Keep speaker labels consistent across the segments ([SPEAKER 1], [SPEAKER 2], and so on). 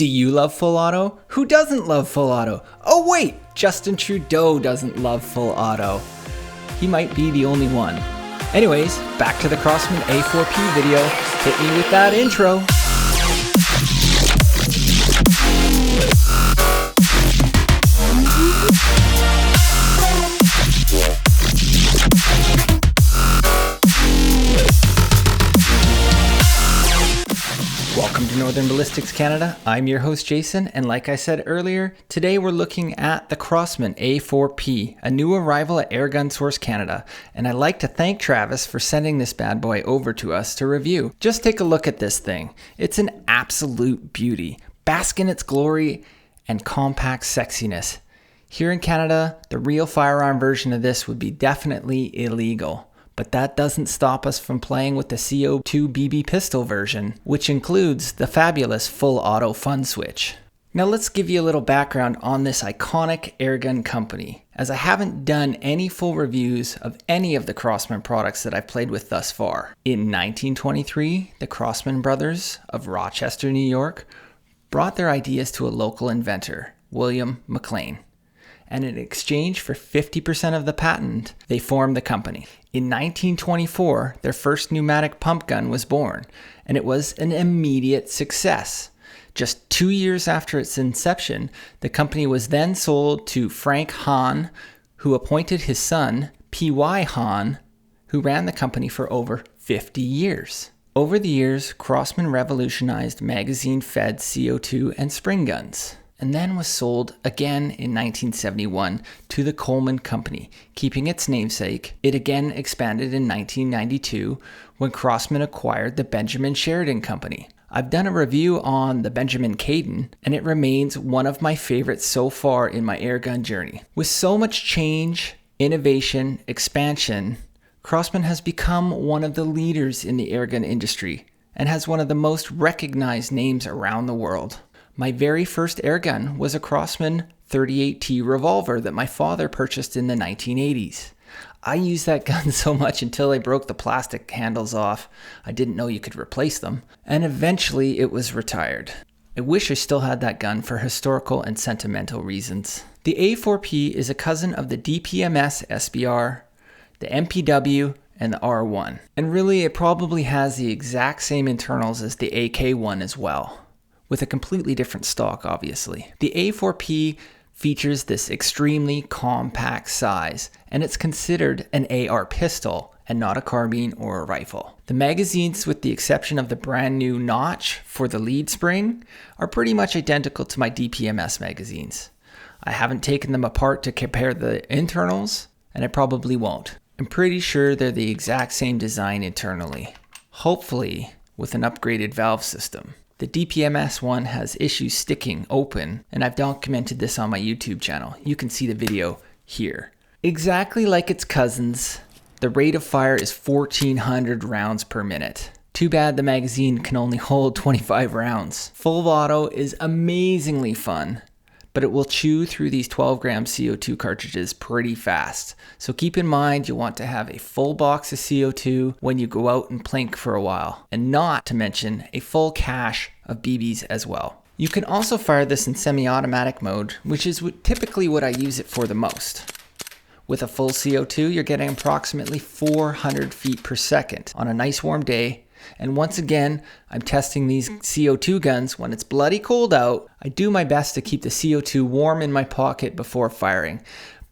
[SPEAKER 1] Do you love full auto? Who doesn't love full auto? Oh wait, Justin Trudeau doesn't love full auto. He might be the only one. Anyways, back to the Crosman A4-P video. Hit me with that intro. Welcome to Northern Ballistics Canada. I'm your host Jason, and like I said earlier, today we're looking at the Crosman A4-P, a new arrival at Airgun Source Canada, and I'd like to thank Travis for sending this bad boy over to us to review. Just take a look at this thing. It's an absolute beauty. Bask in its glory and compact sexiness. Here in Canada, the real firearm version of this would be definitely illegal. But that doesn't stop us from playing with the CO2 BB pistol version, which includes the fabulous full auto fun switch. Now let's give you a little background on this iconic airgun company, as I haven't done any full reviews of any of the Crosman products that I've played with thus far. In 1923, the Crosman brothers of Rochester, New York, brought their ideas to a local inventor, William McLean. And in exchange for 50% of the patent, they formed the company. In 1924, their first pneumatic pump gun was born, and it was an immediate success. Just 2 years after its inception, the company was then sold to Frank Hahn, who appointed his son, P.Y. Hahn, who ran the company for over 50 years. Over the years, Crosman revolutionized magazine-fed CO2 and spring guns, and then was sold again in 1971 to the Coleman Company. Keeping its namesake, it again expanded in 1992 when Crosman acquired the Benjamin Sheridan Company. I've done a review on the Benjamin Cayden, and it remains one of my favorites so far in my airgun journey. With so much change, innovation, expansion, Crosman has become one of the leaders in the airgun industry and has one of the most recognized names around the world. My very first airgun was a Crosman 38T revolver that my father purchased in the 1980s. I used that gun so much until I broke the plastic handles off. I didn't know you could replace them, and eventually it was retired. I wish I still had that gun for historical and sentimental reasons. The A4-P is a cousin of the DPMS SBR, the MPW, and the R1. And really, it probably has the exact same internals as the AK1 as well, with a completely different stock, obviously. The A4-P features this extremely compact size, and it's considered an AR pistol and not a carbine or a rifle. The magazines, with the exception of the brand new notch for the lead spring, are pretty much identical to my DPMS magazines. I haven't taken them apart to compare the internals, and I probably won't. I'm pretty sure they're the exact same design internally, hopefully with an upgraded valve system. The DPMS one has issues sticking open, and I've documented this on my YouTube channel. You can see the video here. Exactly like its cousins, the rate of fire is 1,400 rounds per minute. Too bad the magazine can only hold 25 rounds. Full auto is amazingly fun, but it will chew through these 12-gram CO2 cartridges pretty fast. So keep in mind you'll want to have a full box of CO2 when you go out and plink for a while, and not to mention a full cache of BBs as well. You can also fire this in semi-automatic mode, which is typically what I use it for the most. With a full CO2, you're getting approximately 400 feet per second on a nice warm day. And once again, I'm testing these CO2 guns when it's bloody cold out. I do my best to keep the CO2 warm in my pocket before firing.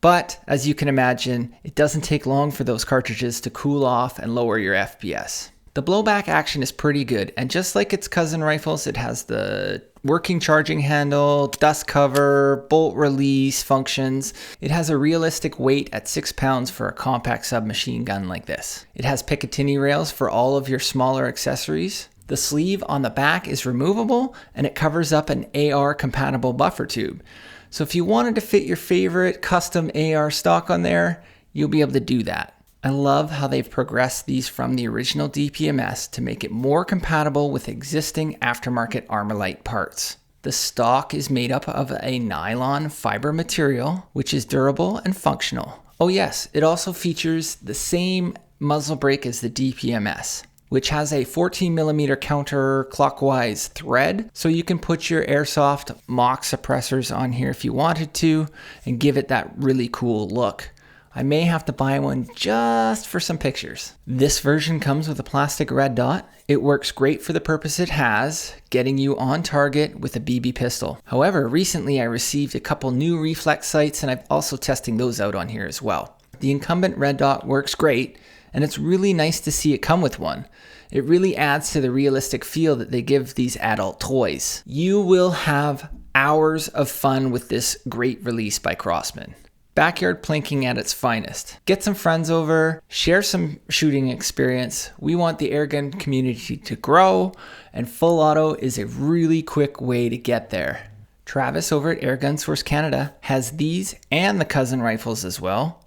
[SPEAKER 1] But as you can imagine, it doesn't take long for those cartridges to cool off and lower your FPS. The Blowback Action is pretty good, and just like its cousin rifles, it has the working charging handle, dust cover, bolt release functions. It has a realistic weight at 6 pounds for a compact submachine gun like this. It has Picatinny rails for all of your smaller accessories. The sleeve on the back is removable, and it covers up an AR compatible buffer tube. So if you wanted to fit your favorite custom AR stock on there, you'll be able to do that. I love how they've progressed these from the original DPMS to make it more compatible with existing aftermarket Armalite parts. The stock is made up of a nylon fiber material, which is durable and functional. Oh yes, it also features the same muzzle brake as the DPMS. which has a 14mm counterclockwise thread, so you can put your Airsoft mock suppressors on here if you wanted to and give it that really cool look. I may have to buy one just for some pictures. This version comes with a plastic red dot. It works great for the purpose it has, getting you on target with a BB pistol. However, recently I received a couple new reflex sights and I'm also testing those out on here as well. The incumbent red dot works great, and it's really nice to see it come with one. It really adds to the realistic feel that they give these adult toys. You will have hours of fun with this great release by Crosman. Backyard plinking at its finest. Get some friends over, share some shooting experience. We want the airgun community to grow, and full auto is a really quick way to get there. Travis over at Airgun Source Canada has these and the cousin rifles as well.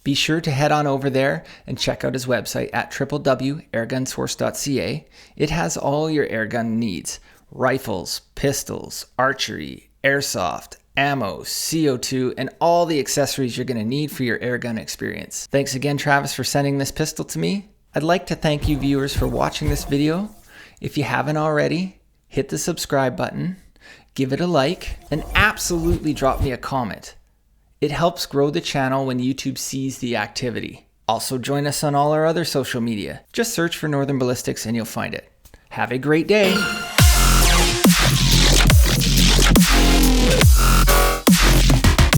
[SPEAKER 1] Be sure to head on over there and check out his website at www.airgunsource.ca. It has all your airgun needs: rifles, pistols, archery, airsoft, ammo, CO2, and all the accessories you're going to need for your airgun experience. Thanks again, Travis, for sending this pistol to me. I'd like to thank you viewers for watching this video. If you haven't already, hit the subscribe button, give it a like, and absolutely drop me a comment. It helps grow the channel when YouTube sees the activity. Also join us on all our other social media. Just search for Northern Ballistics and you'll find it. Have a great day.